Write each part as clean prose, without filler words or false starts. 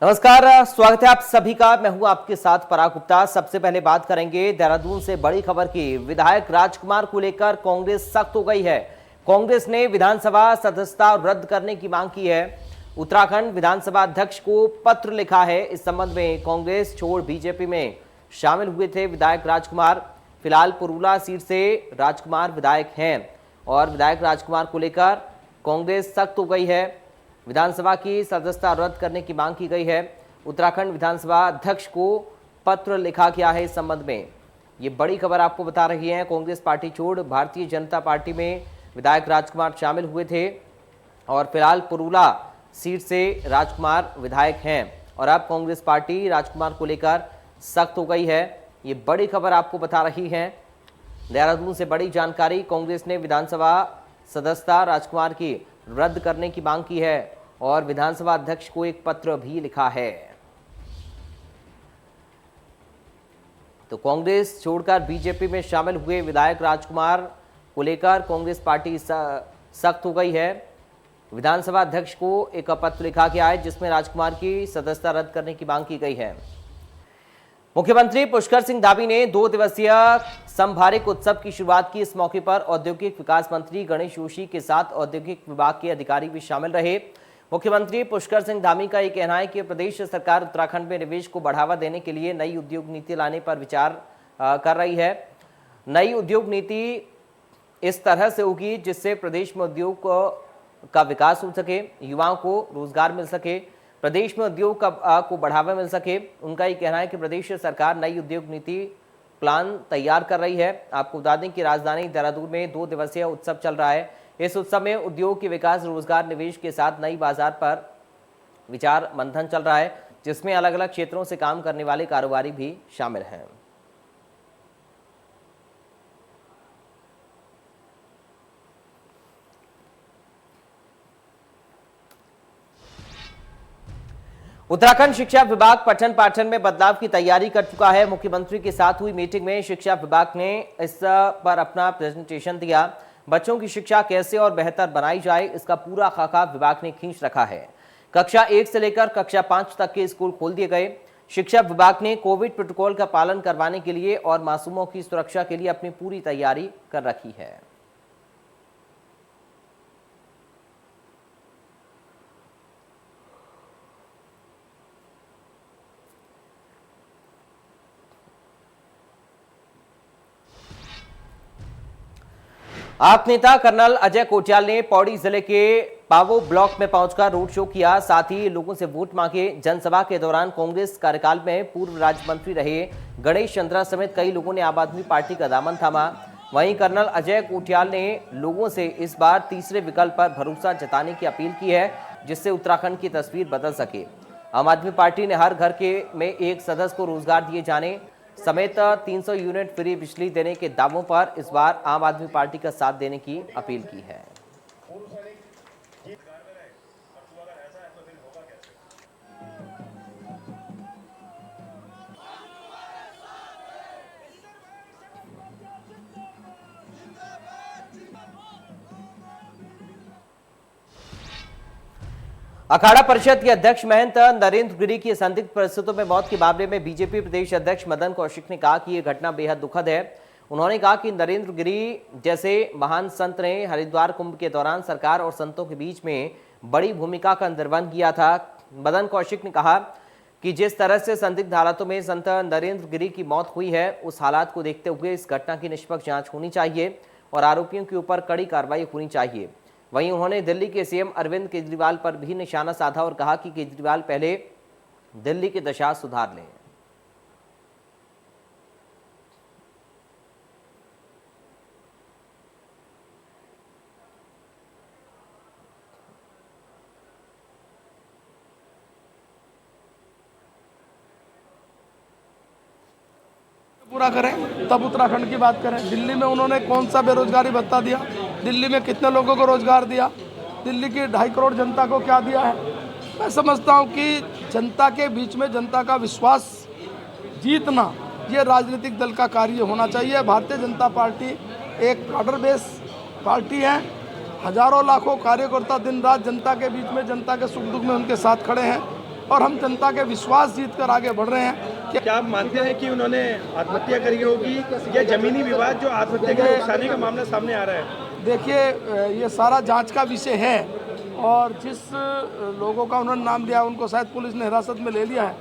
नमस्कार, स्वागत है आप सभी का। मैं हूं आपके साथ पराग गुप्ता। सबसे पहले बात करेंगे देहरादून से बड़ी खबर की। विधायक राजकुमार को लेकर कांग्रेस सख्त हो गई है। कांग्रेस ने विधानसभा सदस्यता रद्द करने की मांग की है। उत्तराखंड विधानसभा अध्यक्ष को पत्र लिखा है। इस संबंध में कांग्रेस छोड़ बीजेपी में शामिल हुए थे विधायक राजकुमार। फिलहाल पुरूला सीट से राजकुमार विधायक हैं और विधायक राजकुमार को लेकर कांग्रेस सख्त हो गई है। विधानसभा की सदस्यता रद्द करने की मांग की गई है। उत्तराखंड विधानसभा अध्यक्ष को पत्र लिखा गया है। इस संबंध में ये बड़ी खबर आपको बता रही है। कांग्रेस पार्टी छोड़ भारतीय जनता पार्टी में विधायक राजकुमार शामिल हुए थे और फिलहाल पुरूला सीट से राजकुमार विधायक हैं और अब कांग्रेस पार्टी राजकुमार को लेकर सख्त हो गई है। ये बड़ी खबर आपको बता रही है। देहरादून से बड़ी जानकारी। कांग्रेस ने विधानसभा सदस्यता राजकुमार की रद्द करने की मांग की है और विधानसभा अध्यक्ष को एक पत्र भी लिखा है। तो कांग्रेस छोड़कर बीजेपी में शामिल हुए विधायक राजकुमार को लेकर कांग्रेस पार्टी सख्त हो गई है। विधानसभा अध्यक्ष को एक पत्र लिखा गया है जिसमें राजकुमार की सदस्यता रद्द करने की मांग की गई है। मुख्यमंत्री पुष्कर सिंह धामी ने 2 दिवसीय संभारिक उत्सव की शुरुआत की। इस मौके पर औद्योगिक विकास मंत्री गणेश जोशी के साथ औद्योगिक विभाग के अधिकारी भी शामिल रहे। मुख्यमंत्री पुष्कर सिंह धामी का यह कहना है कि प्रदेश सरकार उत्तराखंड में निवेश को बढ़ावा देने के लिए नई उद्योग नीति लाने पर विचार कर रही है। नई उद्योग नीति इस तरह से होगी जिससे प्रदेश में उद्योग का विकास हो सके, युवाओं को रोजगार मिल सके, प्रदेश में उद्योग को बढ़ावा मिल सके। उनका ये कहना है कि प्रदेश सरकार नई उद्योग नीति प्लान तैयार कर रही है। आपको बता दें कि राजधानी देहरादून में 2 दिवसीय उत्सव चल रहा है। इस उत्सव में उद्योग के विकास, रोजगार, निवेश के साथ नई बाजार पर विचार मंथन चल रहा है जिसमें अलग अलग क्षेत्रों से काम करने वाले कारोबारी भी शामिल हैं। उत्तराखंड शिक्षा विभाग पठन पाठन में बदलाव की तैयारी कर चुका है। मुख्यमंत्री के साथ हुई मीटिंग में शिक्षा विभाग ने इस पर अपना प्रेजेंटेशन दिया। बच्चों की शिक्षा कैसे और बेहतर बनाई जाए, इसका पूरा खाका विभाग ने खींच रखा है। कक्षा 1 से लेकर कक्षा 5 तक के स्कूल खोल दिए गए। शिक्षा विभाग ने कोविड प्रोटोकॉल का पालन करवाने के लिए और मासूमों की सुरक्षा के लिए अपनी पूरी तैयारी कर रखी है। आप नेता कर्नल अजय कोटियाल ने पौड़ी जिले के पावो ब्लॉक में पहुंचकर रोड शो किया। साथ ही लोगों से वोट मांगे। जनसभा के दौरान कांग्रेस कार्यकाल में पूर्व राज्य मंत्री रहे गणेश चंद्रा समेत कई लोगों ने आम आदमी पार्टी का दामन थामा। वहीं कर्नल अजय कोटियाल ने लोगों से इस बार तीसरे विकल्प पर भरोसा जताने की अपील की है जिससे उत्तराखंड की तस्वीर बदल सके। आम आदमी पार्टी ने हर घर में एक सदस्य को रोजगार दिए जाने समेत 300 यूनिट फ्री बिजली देने के दावों पर इस बार आम आदमी पार्टी का साथ देने की अपील की है। अखाड़ा परिषद के अध्यक्ष महंत नरेंद्र गिरी की संदिग्ध परिस्थितियों में मौत के मामले में बीजेपी प्रदेश अध्यक्ष मदन कौशिक ने कहा कि यह घटना बेहद दुखद है। उन्होंने कहा कि नरेंद्र गिरी जैसे महान संत ने हरिद्वार कुंभ के दौरान सरकार और संतों के बीच में बड़ी भूमिका का निर्वहन किया था। मदन कौशिक ने कहा कि जिस तरह से संदिग्ध हालातों में संत नरेंद्र गिरी की मौत हुई है, उस हालात को देखते हुए इस घटना की निष्पक्ष जाँच होनी चाहिए और आरोपियों के ऊपर कड़ी कार्रवाई होनी चाहिए। वहीं उन्होंने दिल्ली के सीएम अरविंद केजरीवाल पर भी निशाना साधा और कहा कि केजरीवाल पहले दिल्ली की दशा सुधार लें। पूरा करें तब उत्तराखंड की बात करें। दिल्ली में उन्होंने कौन सा बेरोजगारी भत्ता दिया, दिल्ली में कितने लोगों को रोजगार दिया, दिल्ली की 2.5 करोड़ जनता को क्या दिया है। मैं समझता हूं कि जनता के बीच में जनता का विश्वास जीतना ये राजनीतिक दल का कार्य होना चाहिए। भारतीय जनता पार्टी एक काडर बेस पार्टी है। हजारों लाखों कार्यकर्ता दिन रात जनता के बीच में, जनता के सुख दुख में उनके साथ खड़े हैं। और हम जनता के विश्वास जीत कर आगे बढ़ रहे हैं। क्या आप मानते हैं कि उन्होंने आत्महत्या करी होगी या जमीनी विवाद जो आत्महत्या के लिए उकसाने का मामला सामने आ रहा है? देखिए, ये सारा जांच का विषय है और जिस लोगों का उन्होंने नाम दिया उनको शायद पुलिस ने हिरासत में ले लिया है,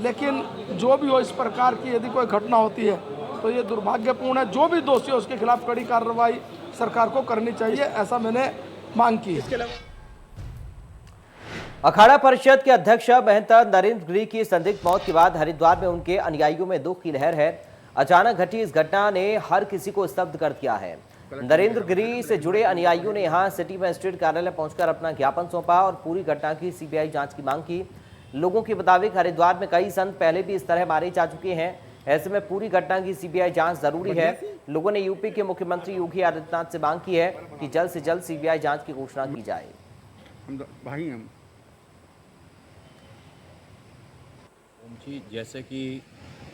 लेकिन जो भी हो इस प्रकार की यदि कोई घटना होती है तो ये दुर्भाग्यपूर्ण है। जो भी दोषी है उसके खिलाफ कड़ी कार्रवाई सरकार को करनी चाहिए, ऐसा मैंने मांग की है। अखाड़ा परिषद के अध्यक्ष महंत नरेंद्र गिरी की संदिग्ध मौत के बाद हरिद्वार में उनके अनुयायियों में दुख की लहर है। अचानक घटी इस घटना ने हर किसी को स्तब्ध कर दिया है। नरेंद्र गिरी से जुड़े अनुयायियों ने यहां सिटी मजिस्ट्रेट कार्यालय पहुंचकर अपना ज्ञापन सौंपा और पूरी घटना की सीबीआई जांच की मांग की। लोगों के मुताबिक हरिद्वार में कई संत पहले भी इस तरह मारे जा चुके हैं, ऐसे में पूरी घटना की सीबीआई जांच जरूरी है। लोगों ने यूपी के मुख्यमंत्री योगी आदित्यनाथ से मांग की है कि जल्द से जल्द सीबीआई जांच की घोषणा की जाए। जी, जैसे कि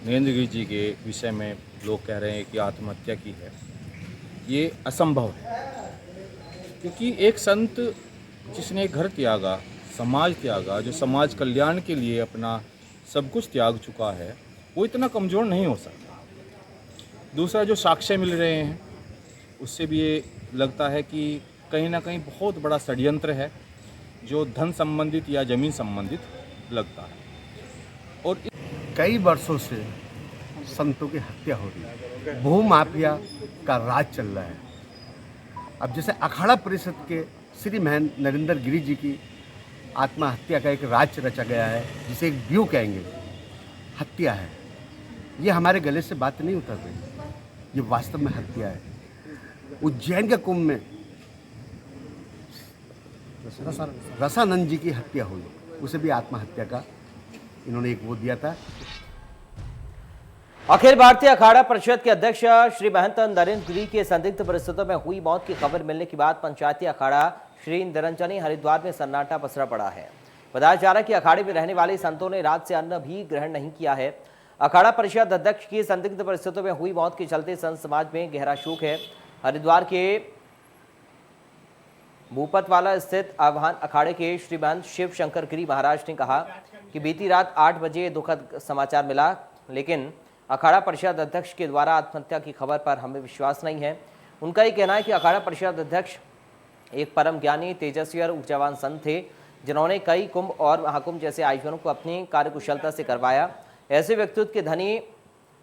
नरेंद्र गिरी जी के विषय में लोग कह रहे हैं कि आत्महत्या की है, ये असंभव है। क्योंकि एक संत जिसने घर त्यागा, समाज त्यागा, जो समाज कल्याण के लिए अपना सब कुछ त्याग चुका है, वो इतना कमज़ोर नहीं हो सकता। दूसरा, जो साक्ष्य मिल रहे हैं उससे भी ये लगता है कि कहीं ना कहीं बहुत बड़ा षड्यंत्र है जो धन संबंधित या जमीन संबंधित लगता है। और कई वर्षों से संतों की हत्या हो रही है, भू माफिया का राज चल रहा है। अब जैसे अखाड़ा परिषद के श्री महंत नरेंद्र गिरी जी की आत्महत्या का एक राज रचा गया है, जिसे एक व्यू कहेंगे, हत्या है। ये हमारे गले से बात नहीं उतर रही, ये वास्तव में हत्या है। उज्जैन के कुंभ में रसानंद जी की हत्या हुई, उसे भी आत्महत्या का इन्होंने एक वो दिया था। अखिल भारतीय अखाड़ा परिषद के अध्यक्ष श्री महंत नरेंद्र गिरी के संदिग्ध परिस्थितियों में हुई मौत की खबर मिलने के बाद पंचायती अखाड़ा श्री निरंजनी हरिद्वार में सन्नाटा पसरा पड़ा है। बताया जा रहा है कि अखाड़े में रहने वाले संतों ने रात से अन्न भी ग्रहण नहीं किया है। अखाड़ा परिषद अध्यक्ष की संदिग्ध परिस्थितियों में हुई मौत के चलते संत समाज में गहरा शोक है। हरिद्वार के भूपतवाला स्थित आह्वान अखाड़े के श्री महंत शिव शंकर गिरी महाराज ने कहा कि बीती रात 8 बजे दुखद समाचार मिला, लेकिन अखाड़ा परिषद अध्यक्ष के द्वारा आत्महत्या की खबर पर हमें विश्वास नहीं है। उनका ये कहना है कि अखाड़ा परिषद अध्यक्ष एक परम ज्ञानी, तेजस्वी और ऊर्जावान संत थे, जिन्होंने कई कुंभ और महाकुंभ जैसे आयोजनों को अपनी कार्यकुशलता से करवाया। ऐसे व्यक्तित्व के धनी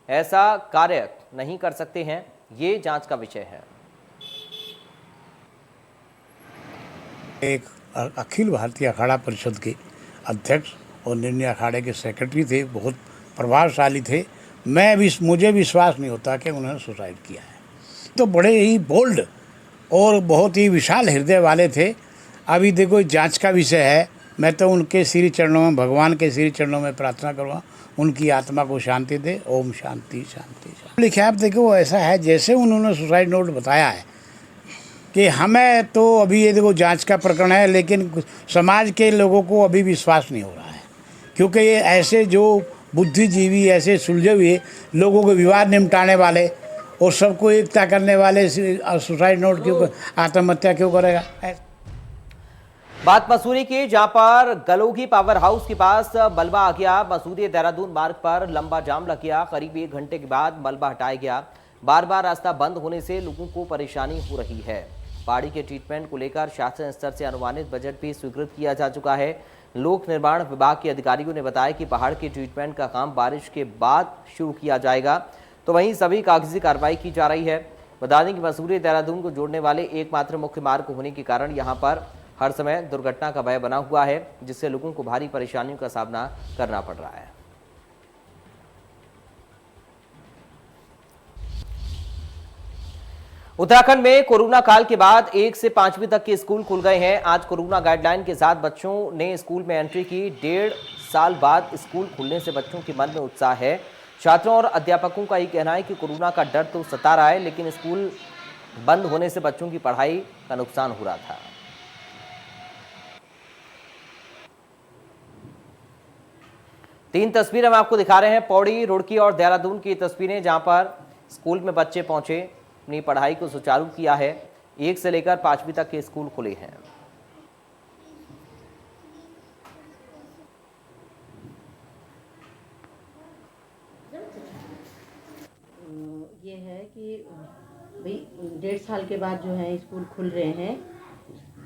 ऐसा कार्य नहीं कर सकते हैं, ये जांच का विषय है। एक अखिल भारतीय अखाड़ा परिषद के अध्यक्ष और निर्णय अखाड़े के सेक्रेटरी थे, बहुत प्रभावशाली थे। मुझे विश्वास नहीं होता कि उन्होंने सुसाइड किया है। तो बड़े ही बोल्ड और बहुत ही विशाल हृदय वाले थे। अभी देखो जांच का विषय है, मैं तो उनके श्री चरणों में, भगवान के श्री चरणों में प्रार्थना करूँगा उनकी आत्मा को शांति दे। ओम शांति शांति शांति। लिखा, आप देखो ऐसा है जैसे उन्होंने सुसाइड नोट बताया है कि हमें तो अभी ये देखो जांच का प्रकरण है, लेकिन समाज के लोगों को अभी विश्वास नहीं हो रहा है, क्योंकि ये ऐसे जो बुद्धिजीवी, ऐसे सुलझे हुए लोगों के विवाद निपटाने वाले और सबको एकता करने वाले सुसाइड नोट क्यों, आत्महत्या क्यों करेगा। बात मसूरी की, जहां पर गलोगी पावर हाउस के पास मलबा आ गया। मसूरी देहरादून मार्ग पर लंबा जाम लग गया। करीब 1 घंटे के बाद मलबा हटाया गया। बार बार रास्ता बंद होने से लोगों को परेशानी हो रही है। पहाड़ी के ट्रीटमेंट को लेकर शासन स्तर से अनुमानित बजट भी स्वीकृत किया जा चुका है। लोक निर्माण विभाग के अधिकारियों ने बताया कि पहाड़ के ट्रीटमेंट का काम बारिश के बाद शुरू किया जाएगा, तो वहीं सभी कागजी कार्रवाई की जा रही है। बता दें कि मसूरी देहरादून को जोड़ने वाले एकमात्र मुख्य मार्ग होने के कारण यहां पर हर समय दुर्घटना का भय बना हुआ है, जिससे लोगों को भारी परेशानियों का सामना करना पड़ रहा है। उत्तराखंड में कोरोना काल के बाद 1 से 5वीं तक के स्कूल खुल गए हैं। आज कोरोना गाइडलाइन के साथ बच्चों ने स्कूल में एंट्री की। 1.5 साल बाद स्कूल खुलने से बच्चों के मन में उत्साह है। छात्रों और अध्यापकों का ये कहना है कि कोरोना का डर तो सता रहा है, लेकिन स्कूल बंद होने से बच्चों की पढ़ाई का नुकसान हो रहा था। तीन तस्वीरें हम आपको दिखा रहे हैं, पौड़ी, रुड़की और देहरादून की तस्वीरें, जहां पर स्कूल में बच्चे पहुंचे, अपनी पढ़ाई को सुचारू किया है। 1 से लेकर 5वीं तक के स्कूल खुले हैं। 1.5 साल के बाद जो है स्कूल खुल रहे हैं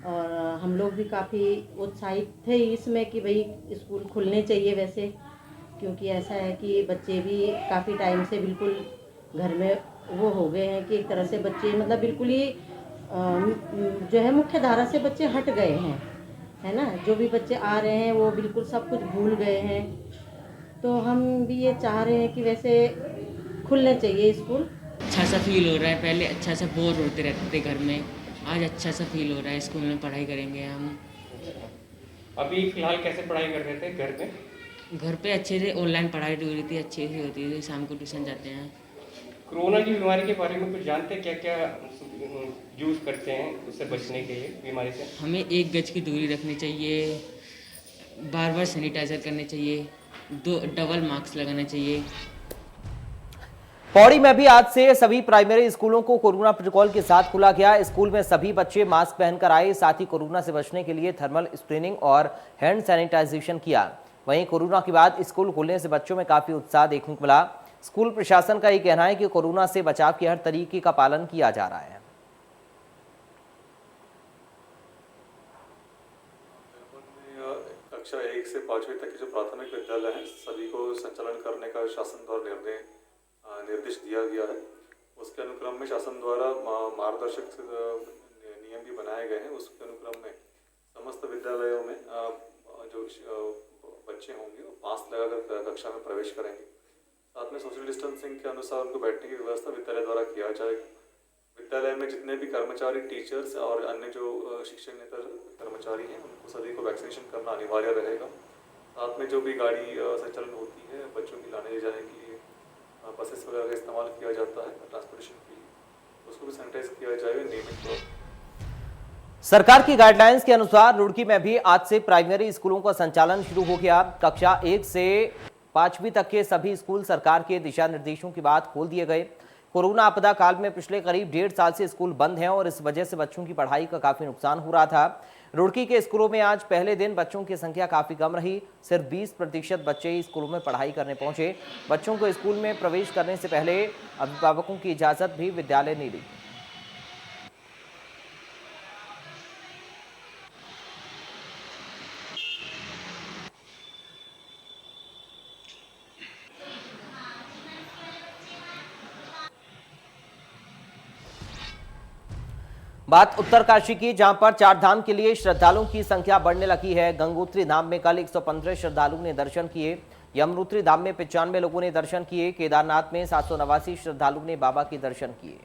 और हम लोग भी काफ़ी उत्साहित थे इसमें कि भाई स्कूल खुलने चाहिए वैसे, क्योंकि ऐसा है कि बच्चे भी काफ़ी टाइम से बिल्कुल घर में वो हो गए हैं कि एक तरह से बच्चे मतलब बिल्कुल ही जो है मुख्य धारा से बच्चे हट गए हैं, है ना। जो भी बच्चे आ रहे हैं वो बिल्कुल सब कुछ भूल गए हैं। तो हम भी ये चाह रहे हैं कि वैसे खुलने चाहिए स्कूल। अच्छा सा फील हो रहा है, पहले अच्छा सा बोर होते रहते थे घर में, आज अच्छा सा फील हो रहा है, स्कूल में पढ़ाई करेंगे हम। अभी फिलहाल कैसे पढ़ाई कर रहे थे घर में? घर पे अच्छे से ऑनलाइन पढ़ाई हो रही थी, अच्छे से होती थी, शाम को ट्यूशन जाते हैं। कोरोना की बीमारी के बारे में कुछ जानते हैं, क्या क्या यूज़ करते हैं उससे बचने के लिए बीमारी से? हमें 1 गज की दूरी रखनी चाहिए, बार बार सैनिटाइज़र करने चाहिए, 2 डबल मास्क लगाना चाहिए। पौड़ी में भी आज से सभी प्राइमरी स्कूलों को कोरोना प्रोटोकॉल के साथ खुला गया। स्कूल में सभी बच्चे मास्क पहनकर आए, साथ ही कोरोना से बचने के लिए थर्मल स्क्रीनिंग और हैंड सैनिटाइजेशन किया। वहीं कोरोना के बाद स्कूल खुलने से बच्चों में काफी उत्साह देखने को मिला। स्कूल प्रशासन का ये कहना है कि कोरोना से बचाव के हर तरीके का पालन किया जा रहा है। कक्षा 1 से 5वीं तक के जो प्राथमिक विद्यालय हैं सभी को संचालन करने का शासन द्वारा निर्देश दिया गया है। उसके अनुक्रम में शासन द्वारा मार्गदर्शक नियम भी बनाए गए हैं। उसके अनुक्रम में समस्त विद्यालयों में जो बच्चे होंगे वो मास्क लगाकर कक्षा में प्रवेश करेंगे। साथ में सोशल डिस्टेंसिंग के अनुसार उनको बैठने की व्यवस्था विद्यालय द्वारा किया जाएगा। विद्यालय में जितने भी कर्मचारी, टीचर्स और अन्य जो शिक्षणेतर कर्मचारी हैं उनको सभी को वैक्सीनेशन करना अनिवार्य रहेगा। साथ में जो भी गाड़ी संचालन होती है, बच्चों की लाने ले जाने की बसेस वगैरह का इस्तेमाल किया जाता है ट्रांसपोर्टेशन के लिए, उसको भी सैनिटाइज किया जाएगा नियमित तौर पर। सरकार की गाइडलाइंस के अनुसार रुड़की में भी आज से प्राइमरी स्कूलों का संचालन शुरू हो गया। कक्षा 1 से 5वीं तक के सभी स्कूल सरकार के दिशा निर्देशों के बाद खोल दिए गए। कोरोना आपदा काल में पिछले करीब 1.5 साल से स्कूल बंद हैं और इस वजह से बच्चों की पढ़ाई का काफी नुकसान हो रहा था। रुड़की के स्कूलों में आज पहले दिन बच्चों की संख्या काफी कम रही। सिर्फ 20% बच्चे ही स्कूलों में पढ़ाई करने पहुंचे। बच्चों को स्कूल में प्रवेश करने से पहले अभिभावकों की इजाजत भी विद्यालय ने ली। बात उत्तरकाशी की, जहां पर 4 धाम के लिए श्रद्धालुओं की संख्या बढ़ने लगी है। गंगोत्री धाम में कल 115 श्रद्धालुओं ने दर्शन किए। यमुनोत्री धाम में 95 लोगों ने दर्शन किए। केदारनाथ में 789 श्रद्धालुओं ने बाबा के दर्शन किए।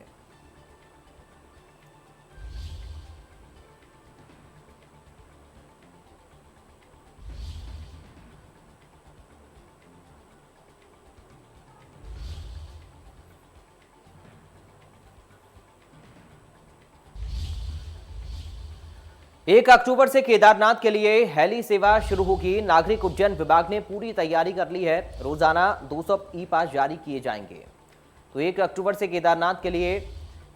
एक अक्टूबर से केदारनाथ के लिए हेली सेवा शुरू होगी। नागरिक उड्डयन विभाग ने पूरी तैयारी कर ली है। रोजाना 200 ई पास जारी किए जाएंगे। तो 1 अक्टूबर से केदारनाथ के लिए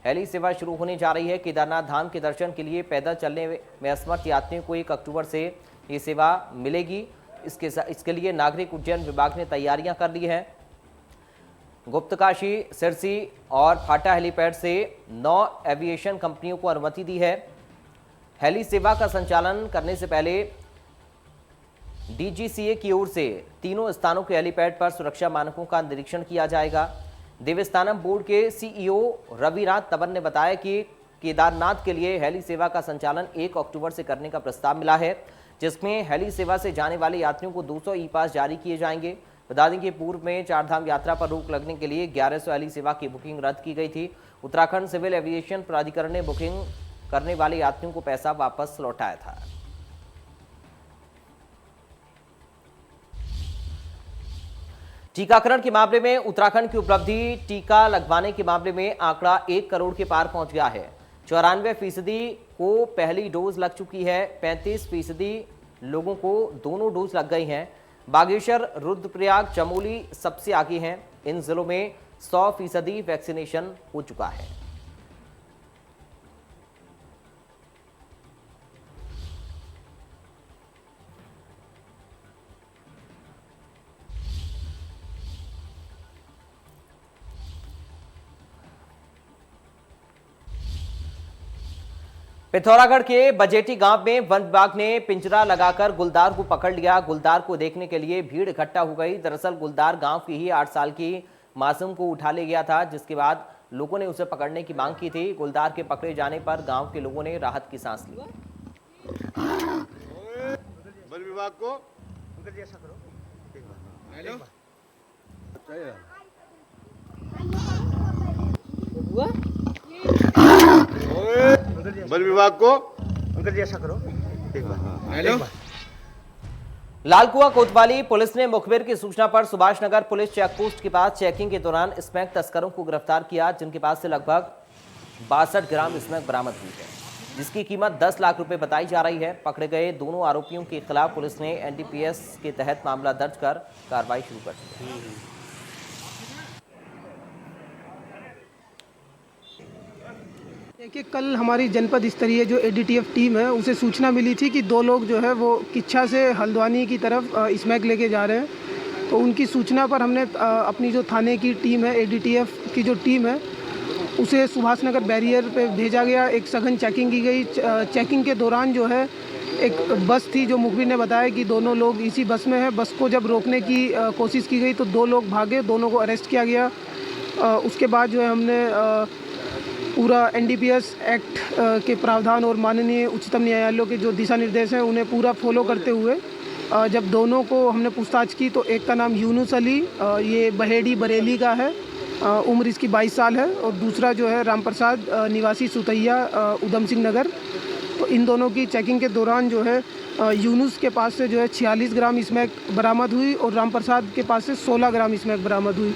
हेली सेवा शुरू होने जा रही है। केदारनाथ धाम के दर्शन के लिए पैदल चलने में असमर्थ यात्रियों को 1 अक्टूबर से ये सेवा मिलेगी। इसके लिए नागरिक उड्डयन विभाग ने तैयारियां कर ली है। गुप्तकाशी, सिरसी और फाटा हेलीपैड से 9 एविएशन कंपनियों को अनुमति दी है। हेली सेवा का संचालन करने से पहले डीजीसीए की ओर से तीनों स्थानों के हेलीपैड पर सुरक्षा मानकों का निरीक्षण किया जाएगा। देवस्थानम बोर्ड के सीईओ रविनाथ तबन ने बताया कि केदारनाथ के लिए हेली सेवा का संचालन 1 अक्टूबर से करने का प्रस्ताव मिला है, जिसमें हेली सेवा से जाने वाले यात्रियों को 200 ई पास जारी किए जाएंगे। बता दें कि पूर्व में 4 धाम यात्रा पर रोक लगने के लिए 1100 हेली सेवा की बुकिंग रद्द की गई थी। उत्तराखंड सिविल एविएशन प्राधिकरण ने बुकिंग करने वाले यात्रियों को पैसा वापस लौटाया था। टीकाकरण के मामले में उत्तराखंड की उपलब्धि, टीका लगवाने के मामले में आंकड़ा 1 करोड़ के पार पहुंच गया है। 94% को पहली डोज लग चुकी है। 35% लोगों को दोनों डोज लग गई हैं। बागेश्वर, रुद्रप्रयाग, चमोली सबसे आगे हैं। इन जिलों में 100% वैक्सीनेशन हो चुका है। पिथौरागढ़ के बजेटी गांव में वन विभाग ने पिंजरा लगाकर गुलदार को पकड़ लिया। गुलदार को देखने के लिए भीड़ इकट्ठा हो गई। दरअसल गुलदार गांव की ही 8 साल की मासूम को उठा ले गया था, जिसके बाद लोगों ने उसे पकड़ने की मांग की थी। गुलदार के पकड़े जाने पर गांव के लोगों ने राहत की सांस ली। वन विभाग को वन विभाग को जैसा करो। लालकुआ कोतवाली पुलिस ने मुखबिर की सूचना पर Subhash Nagar police check post के पास चेकिंग के दौरान स्मैक तस्करों को गिरफ्तार किया, जिनके पास से लगभग 62 ग्राम स्मैक बरामद हुई है, जिसकी कीमत 10 लाख रुपए बताई जा रही है। पकड़े गए दोनों आरोपियों के खिलाफ पुलिस ने एनडीपीएस के तहत मामला दर्ज कर कार्रवाई शुरू कर दी है। देखिए, कल हमारी जनपद स्तरीय जो एडीटीएफ टीम है उसे सूचना मिली थी कि 2 लोग जो है वो किच्छा से हल्द्वानी की तरफ स्मैक लेके जा रहे हैं। तो उनकी सूचना पर हमने अपनी जो थाने की टीम है, एडीटीएफ की जो टीम है, उसे सुभाष नगर बैरियर पे भेजा गया। एक सघन चेकिंग की गई। चेकिंग के दौरान जो है एक बस थी, जो मुखबिर ने बताया कि दोनों लोग इसी बस में है। बस को जब रोकने की कोशिश की गई तो 2 लोग भागे, दोनों को अरेस्ट किया गया। उसके बाद जो है हमने पूरा एनडीपीएस एक्ट के प्रावधान और माननीय उच्चतम न्यायालय के जो दिशा निर्देश हैं उन्हें पूरा फॉलो करते हुए जब दोनों को हमने पूछताछ की तो एक का नाम यूनुस अली, ये बहेड़ी बरेली का है, उम्र इसकी 22 साल है, और दूसरा जो है रामप्रसाद निवासी सुतैया उधम सिंह नगर। तो इन दोनों की चेकिंग के दौरान जो है यूनुस के पास से जो है 46 ग्राम स्मैक बरामद हुई और रामप्रसाद के पास से 16 ग्राम स्मैक बरामद हुई।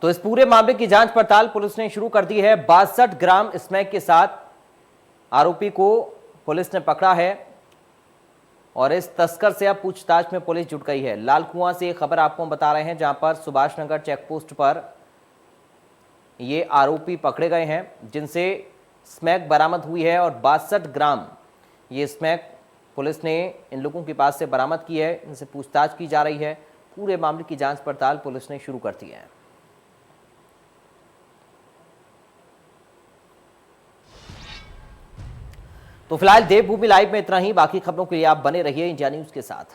तो इस पूरे मामले की जांच पड़ताल पुलिस ने शुरू कर दी है। 62 ग्राम स्मैक के साथ आरोपी को पुलिस ने पकड़ा है और इस तस्कर से अब पूछताछ में पुलिस जुट गई है। लालकुआं से खबर आपको बता रहे हैं, जहां पर सुभाष नगर चेक पोस्ट पर ये आरोपी पकड़े गए हैं, जिनसे स्मैक बरामद हुई है और 62 ग्राम ये स्मैक पुलिस ने इन लोगों के पास से बरामद की है। इनसे पूछताछ की जा रही है। पूरे मामले की जांच पड़ताल पुलिस ने शुरू कर दी है। तो फिलहाल देवभूमि लाइव में इतना ही। बाकी खबरों के लिए आप बने रहिए इंडिया न्यूज के साथ।